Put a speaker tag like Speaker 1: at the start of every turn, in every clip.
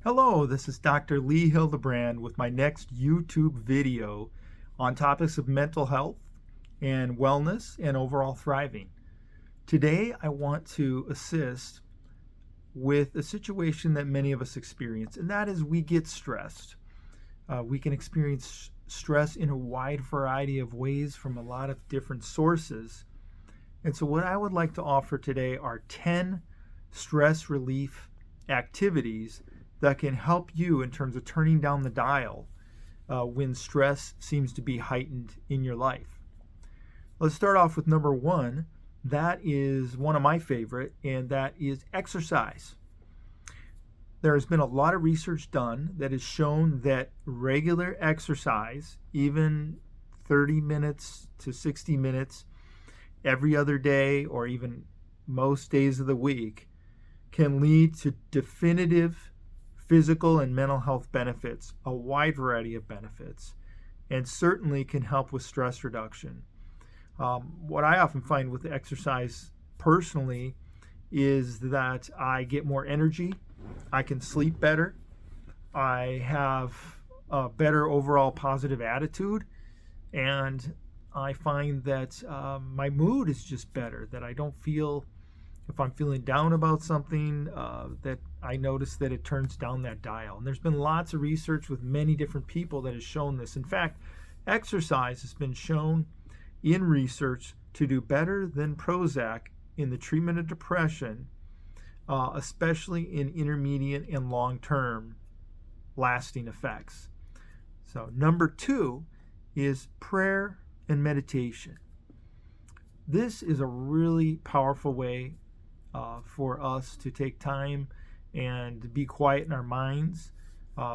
Speaker 1: Hello, this is Dr. Lee Hildebrand with my next YouTube video on topics of mental health and wellness and overall thriving. Today, I want to assist with a situation that many of us experience, and that is we get stressed. We can experience stress in a wide variety of ways from a lot of different sources. And so, what I would like to offer today are 10 stress relief activities that can help you in terms of turning down the dial when stress seems to be heightened in your life. Let's start off with number one. That is one of my favorite, and that is exercise. There has been a lot of research done that has shown that regular exercise, even 30 minutes to 60 minutes every other day or even most days of the week, can lead to definitive physical and mental health benefits, a wide variety of benefits, and certainly can help with stress reduction. What I often find with exercise personally is that I get more energy, I can sleep better, I have a better overall positive attitude, and I find that my mood is just better, that I don't feel, if I'm feeling down about something, that I notice that it turns down that dial. And there's been lots of research with many different people that has shown this. In fact, exercise has been shown in research to do better than Prozac in the treatment of depression, especially in intermediate and long-term lasting effects. So number two is prayer and meditation. This is a really powerful way for us to take time and be quiet in our minds.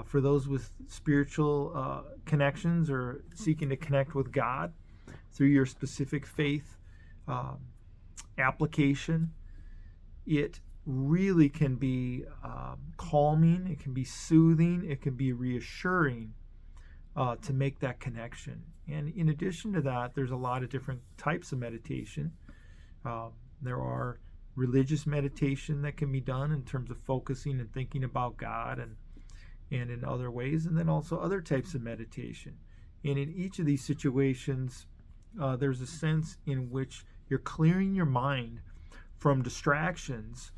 Speaker 1: For those with spiritual connections or seeking to connect with God through your specific faith application, it really can be calming, it can be soothing, it can be reassuring to make that connection. And in addition to that, there's a lot of different types of meditation. There are religious meditation that can be done in terms of focusing and thinking about God and in other ways, and then also other types of meditation. And in each of these situations, there's a sense in which you're clearing your mind from distractions,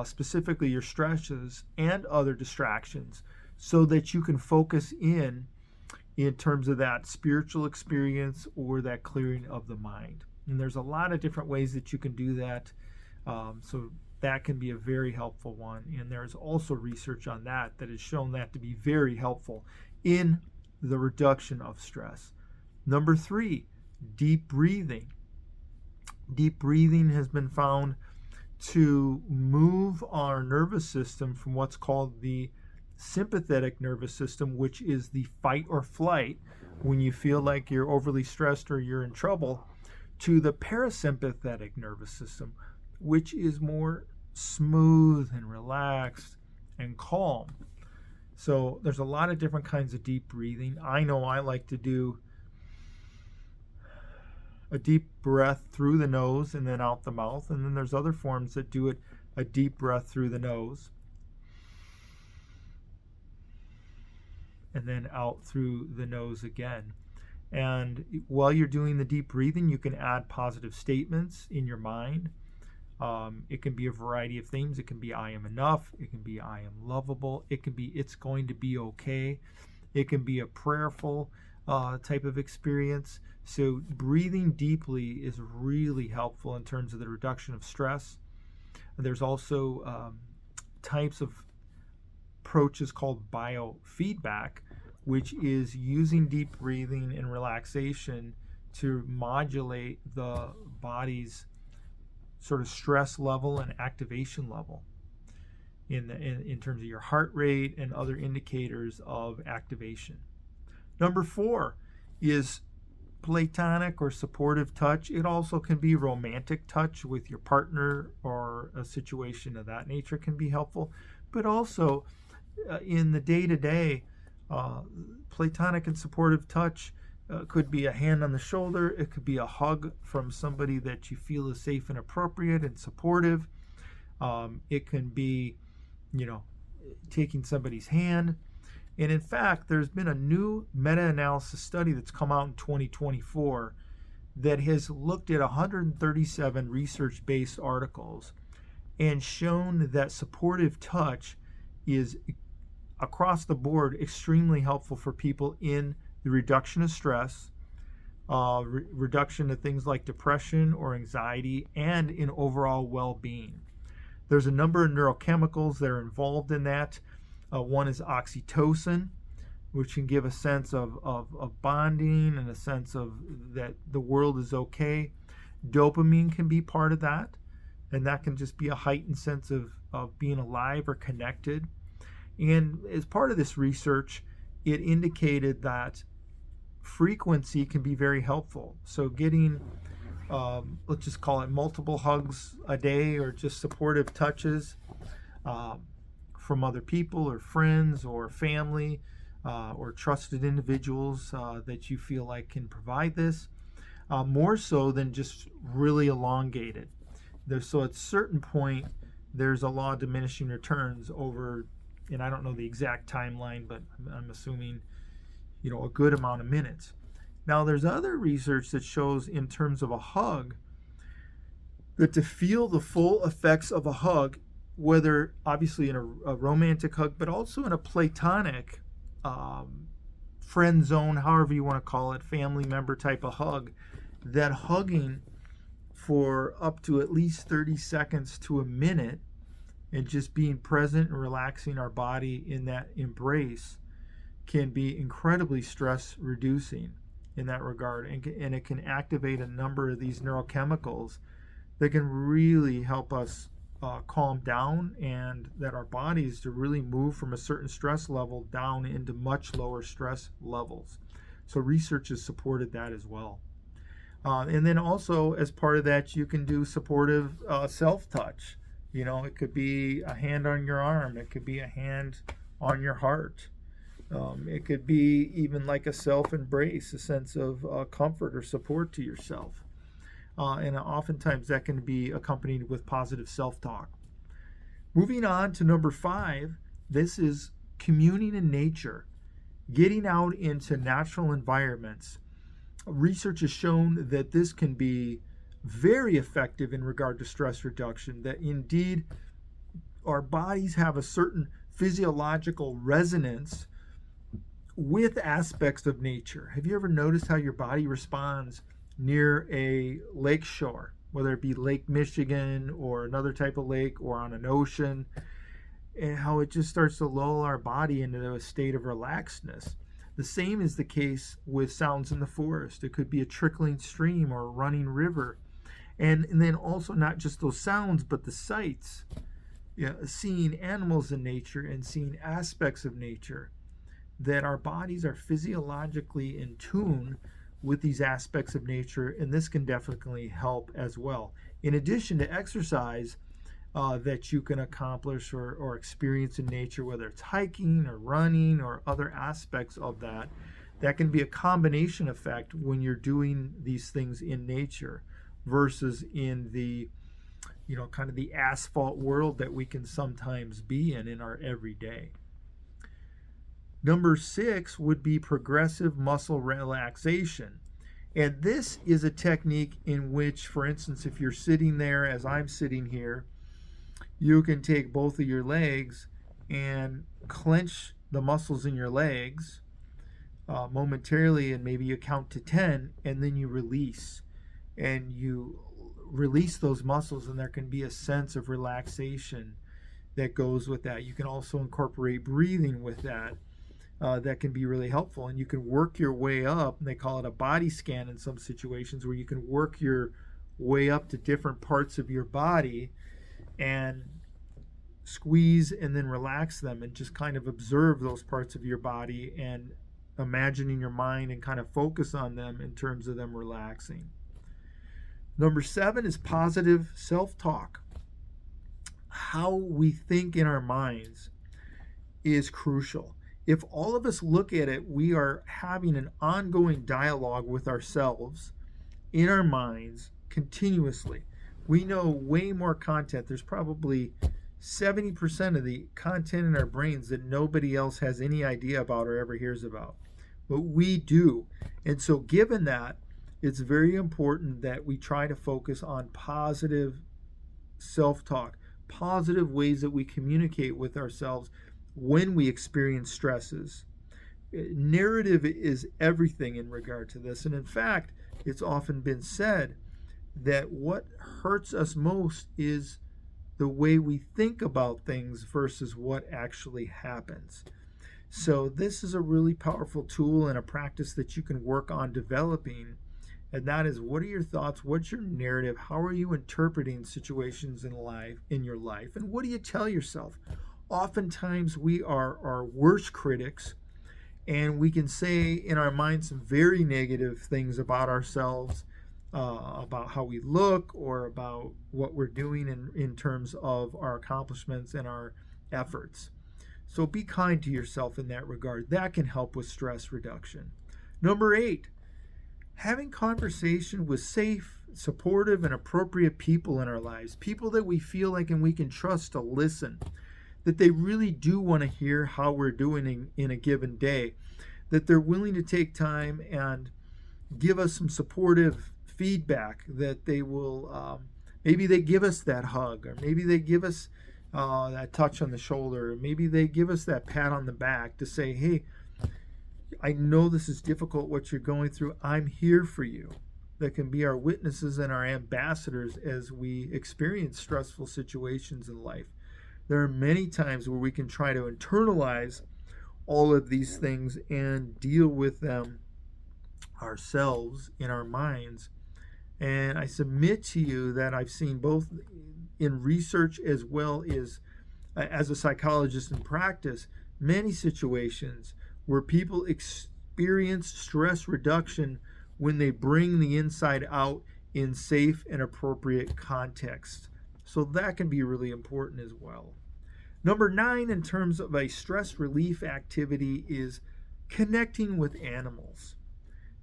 Speaker 1: specifically your stresses and other distractions, so that you can focus in terms of that spiritual experience or that clearing of the mind. And there's a lot of different ways that you can do that. So that can be a very helpful one. And there's also research on that has shown that to be very helpful in the reduction of stress. Number three, deep breathing. Deep breathing has been found to move our nervous system from what's called the sympathetic nervous system, which is the fight or flight when you feel like you're overly stressed or you're in trouble, to the parasympathetic nervous system, which is more smooth and relaxed and calm. So there's a lot of different kinds of deep breathing. I know I like to do a deep breath through the nose and then out the mouth. And then there's other forms that do it a deep breath through the nose and then out through the nose again. And while you're doing the deep breathing, you can add positive statements in your mind. It can be a variety of things. It can be I am enough. It can be I am lovable. It can be it's going to be okay. It can be a prayerful type of experience. So breathing deeply is really helpful in terms of the reduction of stress. There's also types of approaches called biofeedback, which is using deep breathing and relaxation to modulate the body's sort of stress level and activation level in terms of your heart rate and other indicators of activation. Number four is platonic or supportive touch. It also can be romantic touch with your partner, or a situation of that nature can be helpful. But also in the day-to-day, platonic and supportive touch could be a hand on the shoulder. It could be a hug from somebody that you feel is safe and appropriate and supportive. It can be, taking somebody's hand. And in fact, there's been a new meta-analysis study that's come out in 2024 that has looked at 137 research-based articles and shown that supportive touch is across the board extremely helpful for people in the reduction of stress, reduction of things like depression or anxiety, and in overall well-being. There's a number of neurochemicals that are involved in that. One is oxytocin, which can give a sense of bonding and a sense of that the world is okay. Dopamine can be part of that, and that can just be a heightened sense of being alive or connected. And as part of this research, it indicated that frequency can be very helpful. So getting, let's just call it multiple hugs a day, or just supportive touches from other people or friends or family or trusted individuals that you feel like can provide this, more so than just really elongated. So at a certain point, there's a law of diminishing returns over, and I don't know the exact timeline, but I'm assuming, a good amount of minutes. Now, there's other research that shows in terms of a hug that to feel the full effects of a hug, whether obviously in a romantic hug, but also in a platonic friend zone, however you want to call it, family member type of hug, that hugging for up to at least 30 seconds to a minute and just being present and relaxing our body in that embrace can be incredibly stress reducing in that regard, and it can activate a number of these neurochemicals that can really help us calm down, and that our bodies to really move from a certain stress level down into much lower stress levels. So research has supported that as well. And then also as part of that, you can do supportive self-touch. It could be a hand on your arm. It could be a hand on your heart. It could be even like a self-embrace, a sense of comfort or support to yourself. And oftentimes that can be accompanied with positive self-talk. Moving on to number 5, this is communing in nature, getting out into natural environments. Research has shown that this can be very effective in regard to stress reduction, that indeed our bodies have a certain physiological resonance with aspects of nature. Have you ever noticed how your body responds near a lake shore, whether it be Lake Michigan or another type of lake or on an ocean, and how it just starts to lull our body into a state of relaxedness? The same is the case with sounds in the forest. It could be a trickling stream or a running river. And then also not just those sounds, but the sights, seeing animals in nature and seeing aspects of nature, that our bodies are physiologically in tune with these aspects of nature, and this can definitely help as well. In addition to exercise that you can accomplish or experience in nature, whether it's hiking or running or other aspects of that, that can be a combination effect when you're doing these things in nature versus in the, kind of the asphalt world that we can sometimes be in our everyday. Number 6 would be progressive muscle relaxation. And this is a technique in which, for instance, if you're sitting there as I'm sitting here, you can take both of your legs and clench the muscles in your legs momentarily, and maybe you count to 10, and then you release. And you release those muscles, and there can be a sense of relaxation that goes with that. You can also incorporate breathing with that. That can be really helpful, and you can work your way up, and they call it a body scan in some situations, where you can work your way up to different parts of your body and squeeze and then relax them, and just kind of observe those parts of your body and imagine in your mind and kind of focus on them in terms of them relaxing. Number 7 is positive self-talk. How we think in our minds is crucial. If all of us look at it, we are having an ongoing dialogue with ourselves in our minds continuously. We know way more content. There's probably 70% of the content in our brains that nobody else has any idea about or ever hears about. But we do. And so, given that, it's very important that we try to focus on positive self talk, positive ways that we communicate with ourselves when we experience stresses. Narrative is everything in regard to this. And in fact, it's often been said that what hurts us most is the way we think about things versus what actually happens. So this is a really powerful tool and a practice that you can work on developing. And that is, what are your thoughts? What's your narrative? How are you interpreting situations in your life? And what do you tell yourself? Oftentimes we are our worst critics, and we can say in our mind some very negative things about ourselves, about how we look, or about what we're doing in terms of our accomplishments and our efforts. So be kind to yourself in that regard. That can help with stress reduction. Number 8, having conversation with safe, supportive, and appropriate people in our lives. People that we feel like and we can trust to listen, that they really do want to hear how we're doing in a given day, that they're willing to take time and give us some supportive feedback, that they will, maybe they give us that hug, or maybe they give us that touch on the shoulder, or maybe they give us that pat on the back to say, hey, I know this is difficult what you're going through. I'm here for you. That can be our witnesses and our ambassadors as we experience stressful situations in life. There are many times where we can try to internalize all of these things and deal with them ourselves in our minds. And I submit to you that I've seen both in research as well as a psychologist in practice, many situations where people experience stress reduction when they bring the inside out in safe and appropriate context. So that can be really important as well. Number 9, in terms of a stress relief activity, is connecting with animals.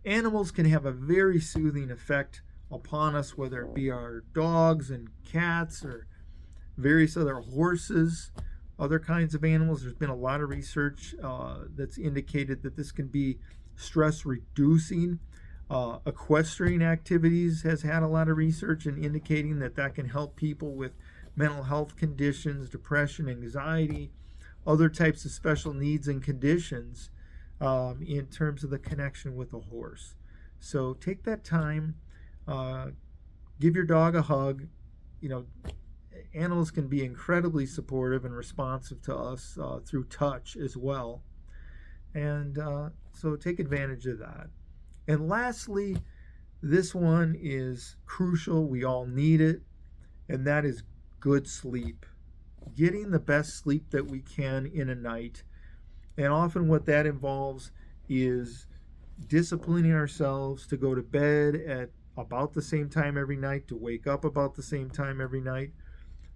Speaker 1: Animals can have a very soothing effect upon us, whether it be our dogs and cats or various other horses, other kinds of animals. There's been a lot of research that's indicated that this can be stress reducing. Equestrian activities has had a lot of research in indicating that that can help people with mental health conditions, depression, anxiety, other types of special needs and conditions in terms of the connection with a horse. So take that time, give your dog a hug. You know, animals can be incredibly supportive and responsive to us through touch as well. And so take advantage of that. And lastly, this one is crucial. We all need it, and that is good sleep. Getting the best sleep that we can in a night. And often what that involves is disciplining ourselves to go to bed at about the same time every night, to wake up about the same time every night.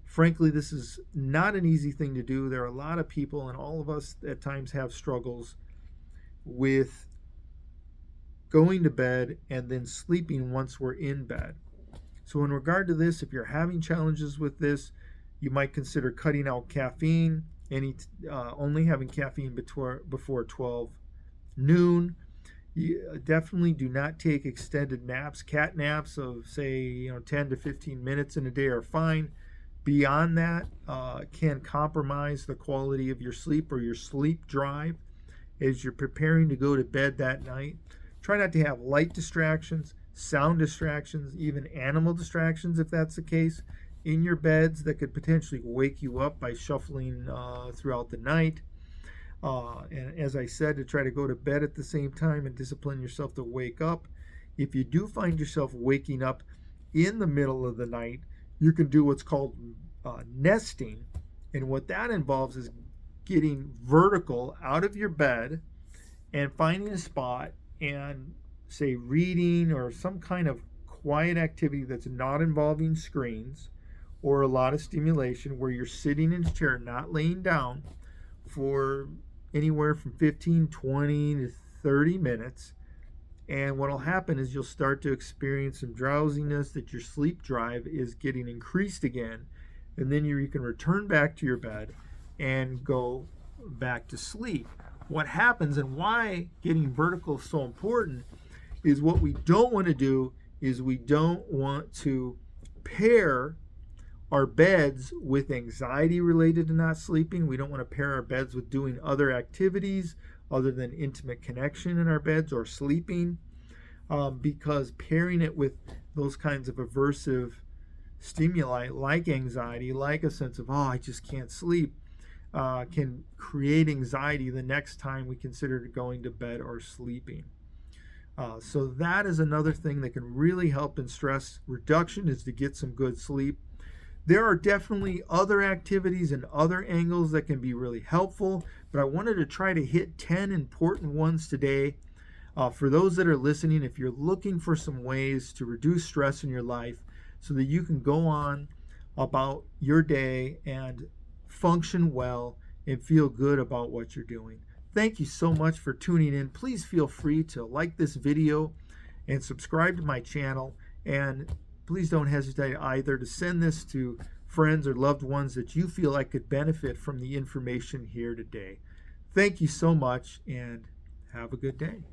Speaker 1: Frankly, this is not an easy thing to do. There are a lot of people, and all of us at times have struggles with going to bed and then sleeping once we're in bed. So in regard to this, if you're having challenges with this, you might consider cutting out caffeine, only having caffeine before 12 noon. You definitely do not take extended naps. Cat naps of, say, 10 to 15 minutes in a day are fine. Beyond that can compromise the quality of your sleep or your sleep drive as you're preparing to go to bed that night. Try not to have light distractions, sound distractions, even animal distractions if that's the case, in your beds that could potentially wake you up by shuffling throughout the night. And as I said, to try to go to bed at the same time and discipline yourself to wake up. If you do find yourself waking up in the middle of the night, you can do what's called nesting. And what that involves is getting vertical out of your bed and finding a spot and, say, reading or some kind of quiet activity that's not involving screens or a lot of stimulation, where you're sitting in a chair, not laying down, for anywhere from 15, 20 to 30 minutes. And what will happen is you'll start to experience some drowsiness, that your sleep drive is getting increased again. and then you can return back to your bed and go back to sleep. What happens and why getting vertical is so important is what we don't want to do is we don't want to pair our beds with anxiety related to not sleeping. We don't want to pair our beds with doing other activities other than intimate connection in our beds or sleeping, because pairing it with those kinds of aversive stimuli like anxiety, like a sense of, I just can't sleep, can create anxiety the next time we consider going to bed or sleeping. So that is another thing that can really help in stress reduction, is to get some good sleep. There are definitely other activities and other angles that can be really helpful, but I wanted to try to hit 10 important ones today. For those that are listening, if you're looking for some ways to reduce stress in your life so that you can go on about your day and function well and feel good about what you're doing. Thank you so much for tuning in. Please feel free to like this video and subscribe to my channel. And please don't hesitate either to send this to friends or loved ones that you feel like could benefit from the information here today. Thank you so much and have a good day.